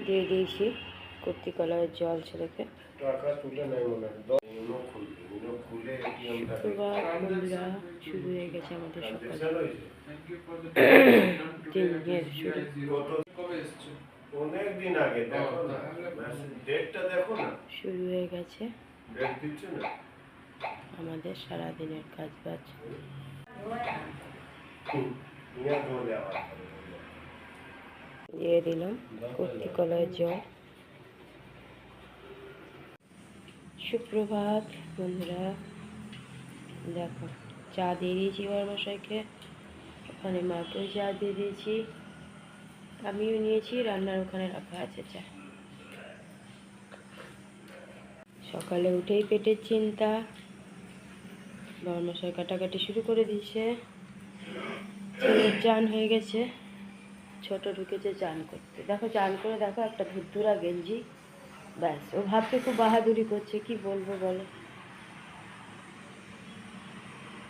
দিয়ে দিয়েছি কর্তি কলারের জল ছেলেকে। বন্ধুরা শুরু হয়ে গেছে আমাদের সকাল দিনের শুরু। শুরু হয়ে গেছে আমাদের সারাদিনের কাজ বাজ। দিয়ে দিলাম কর্তি কলারের জল। সুপ্রভাত বন্ধুরা, দেখো চা দিয়ে দিয়েছি বড়মশাইকে, ওখানে মাকেও চা দিয়ে দিয়েছি, আমিও নিয়েছি, রান্নার ওখানে রাখা আছে চা। সকালে উঠেই পেটের চিন্তা, বড়মশাই কাটাকাটি শুরু করে দিয়েছে, ছেলের চান হয়ে গেছে, ছোট ঢুকেছে চান করতে। দেখো চান করে দেখো একটা ধুরধুরা গেঞ্জি, ব্যাস ও ভাবছে খুব বাহাদুরি করছে, কি বলবো বলো।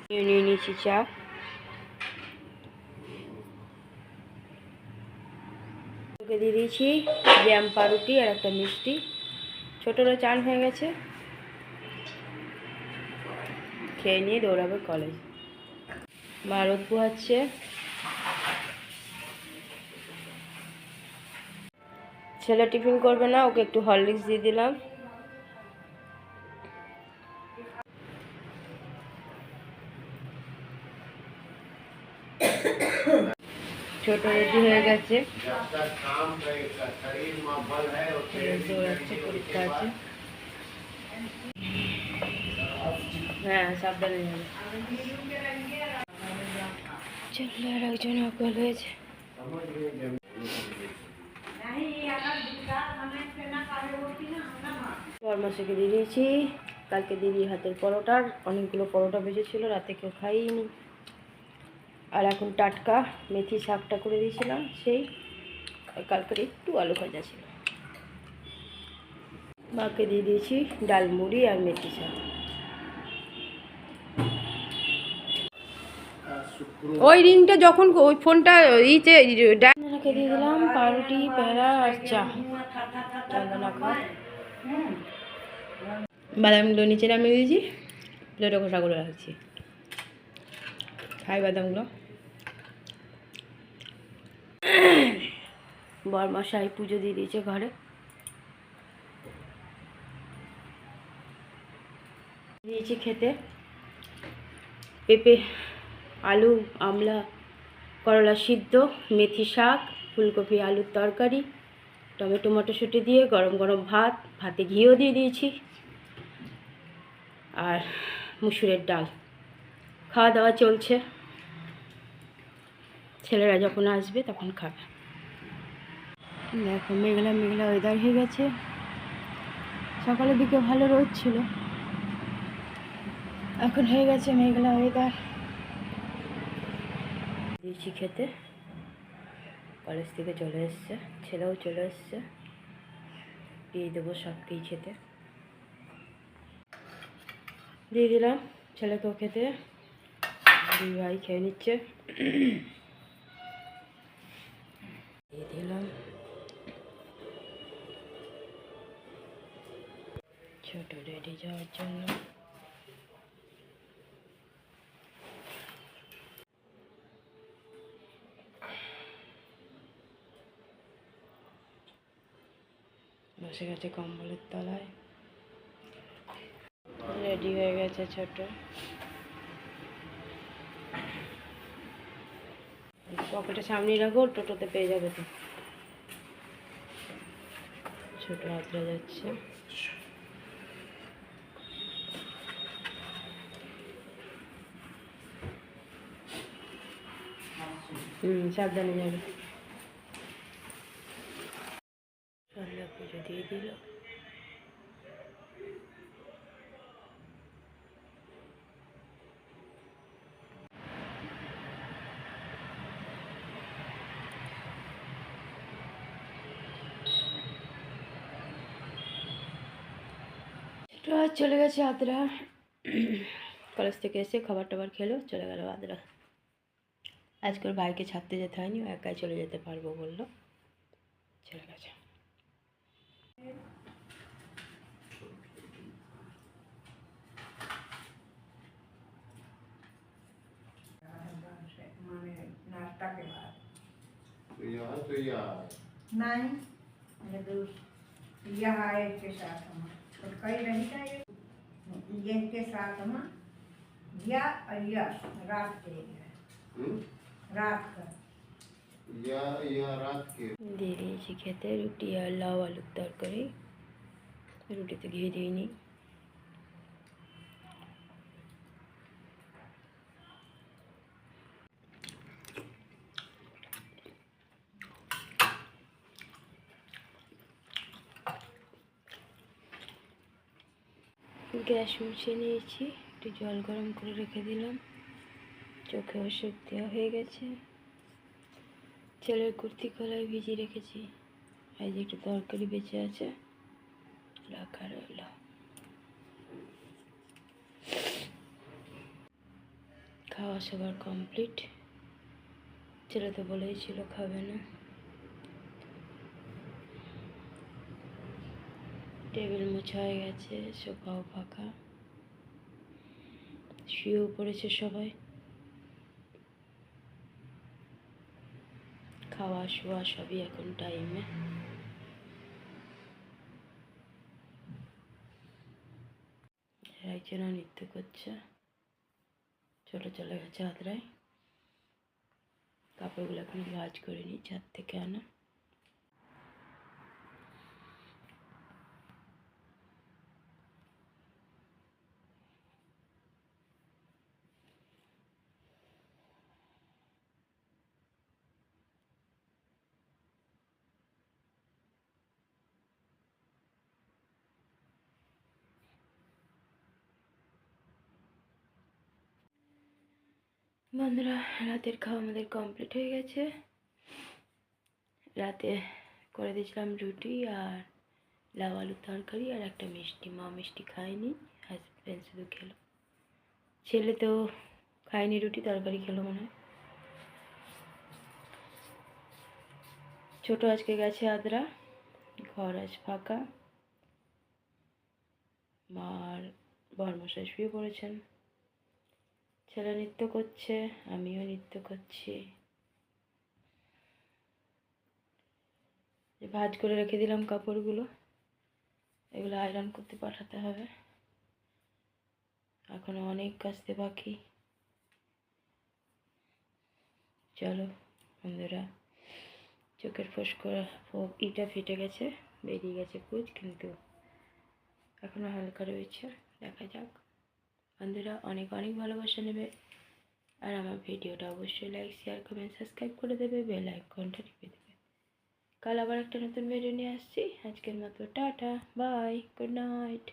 নিয়ে নিয়েছি চা, ওকে দিয়ে দিয়েছি জ্যাম পাউরুটি আর একটা মিষ্টি। ছোটরা চান হয়ে গেছে, খেয়ে নিয়ে দৌড়াবে কলেজ। মা রোদ পোহাচ্ছে, ছেলে টিফিন করবে না, ওকে একটু হরলিক্স দিয়ে দিলাম। ছোট রেডি হয়ে গেছে, দৌড়াচ্ছে, পরীক্ষা আছে। হ্যাঁ সাবধানে যাবে। চলে আর একজন অকল হয়েছে। বরমাসকে দিয়ে দিয়েছি, কালকে দিদির হাতের পরোটার অনেকগুলো পরোটা বেজেছিল, রাতে কেউ খাইনি। আর এখন টাটকা মেথি শাকটা করে দিয়েছিলাম সেই, কালকের একটু আলু ভাজা ছিল। মাকে দিয়ে দিয়েছি ডাল মুড়ি আর মেথি শাক। ওই রিংটা যখন ওই ফোনটা ইতে রেখে দিয়ে দিলাম পাউরুটি প্যারা আর চা। চন্দনা খা, বাদামগুলো নিচে নামিয়ে দিয়েছি, প্লেটে খোসাগুলো রাখছি, খাই বাদামগুলো। বরমশাই পুজো দিয়ে দিয়েছে ঘরে, দিয়েছি খেতে পেঁপে আলু আমলা করলা সিদ্ধ, মেথি শাক, ফুলকপি আলুর তরকারি, টমেটো মটরশুঁটি দিয়ে গরম গরম ভাত, ভাতে ঘিও দিয়ে দিয়েছি, আর মুসুরের ডাল। খাওয়া দাওয়া চলছে, ছেলেরা যখন আসবে তখন খাবে। দেখো মেঘলা মেঘলা ওয়েদার হয়ে গেছে, সকালের দিকে ভালো রোদ ছিল, এখন হয়ে গেছে মেঘলা ওয়েদার। দিয়েছি খেতে, কলেজ থেকে চলে এসছে, ছেলেও চলে এসছে, দিয়ে দেবো সবকেই খেতে। দিয়ে দিলাম ছেলেকেও খেতে, দুই ভাই খেয়ে নিচ্ছে। দিয়ে দিলাম ছোট রেডি যাওয়ার জন্য। বসে গেছে কম্বলের তলায়, রেডি হয়ে গেছে ছোট। পকেটে সামনে রাখো, টোটোতে পেয়ে যাবে তো। ছোট হাতরা যাচ্ছে, সাবধানে যাবে। সন্ধ্যা পুজো দিয়ে দিল। চলে গেছে আদ্রা, কলেজ থেকে এসে খাবার টাবার খেলো, চলে গেল আদ্রা। আজকের ভাইকে ছাড়তে যেতে হয়নি, ও একাই চলে যেতে পারবো বললো, চলে গেছে। माने नाश्ता के बाद तो यार नहीं ये दूध यह है इसके साथ हम तो कई नहीं था ये के साथ हम या और यह रात के रात का या रात के দিয়ে দিয়েছি খেতে রুটি আর লাউ আলুর তরকারি। রুটিতে ঘি দিইনি। গ্যাস মুছিয়ে নিয়েছি, একটু জল গরম করে রেখে দিলাম। চোখে ওষুধ দেওয়া হয়ে গেছে। ছেলের কুর্তি কলায় ভিজিয়ে রেখেছি। এই যে একটু তরকারি বেঁচে আছে, রাখা রইল। খাওয়া সবার কমপ্লিট। ছেলে তো বলেই ছিল খাবে না। টেবিল মোছা হয়ে গেছে, সোফাও ফাঁকা, শুয়েও পড়েছে সবাই। খাওয়া শোয়া সবই এখন টাইমে। একজনও নৃত্য করছে, ছোট চলে গেছে আদ্রায়। কাপড়গুলো এখন ভাঁজ করিনি, ছাদ থেকে আনা। বন্ধুরা, রাতের খাওয়া আমাদের কমপ্লিট হয়ে গেছে। রাতে করে দিয়েছিলাম রুটি আর লাউ আলুর তরকারি আর একটা মিষ্টি। মা মিষ্টি খায়নি, হাজব্যান্ড শুধু খেলো। ছেলে তো খায়নি, রুটি তরকারি খেলো মনে হয়। ছোট আজকে গেছে আদ্রা, ঘর আজ ফাঁকা। মার বর্মশাই শুয়ে পড়েছেন। ছেলে নৃত্য করছে, আমিও নৃত্য করছি। ভাঁজ করে রেখে দিলাম কাপড়গুলো, এগুলো আয়রন করতে পাঠাতে হবে। এখনো অনেক কাচতে বাকি। চলো বন্ধুরা, চোখের ফোস্করা ইটা ফেটে গেছে, বেরিয়ে গেছে পুজ, কিন্তু এখনো হালকা রয়েছে। দেখা যাক। বন্ধুরা অনেক অনেক ভালোবাসা নেবে, আর আমার ভিডিওটা অবশ্যই লাইক শেয়ার কমেন্ট সাবস্ক্রাইব করে দেবে, বেল আইকনটা টিপে দেবে। কাল আবার একটা নতুন ভিডিও নিয়ে আসছি। আজকের মতো টাটা, বাই, গুড নাইট।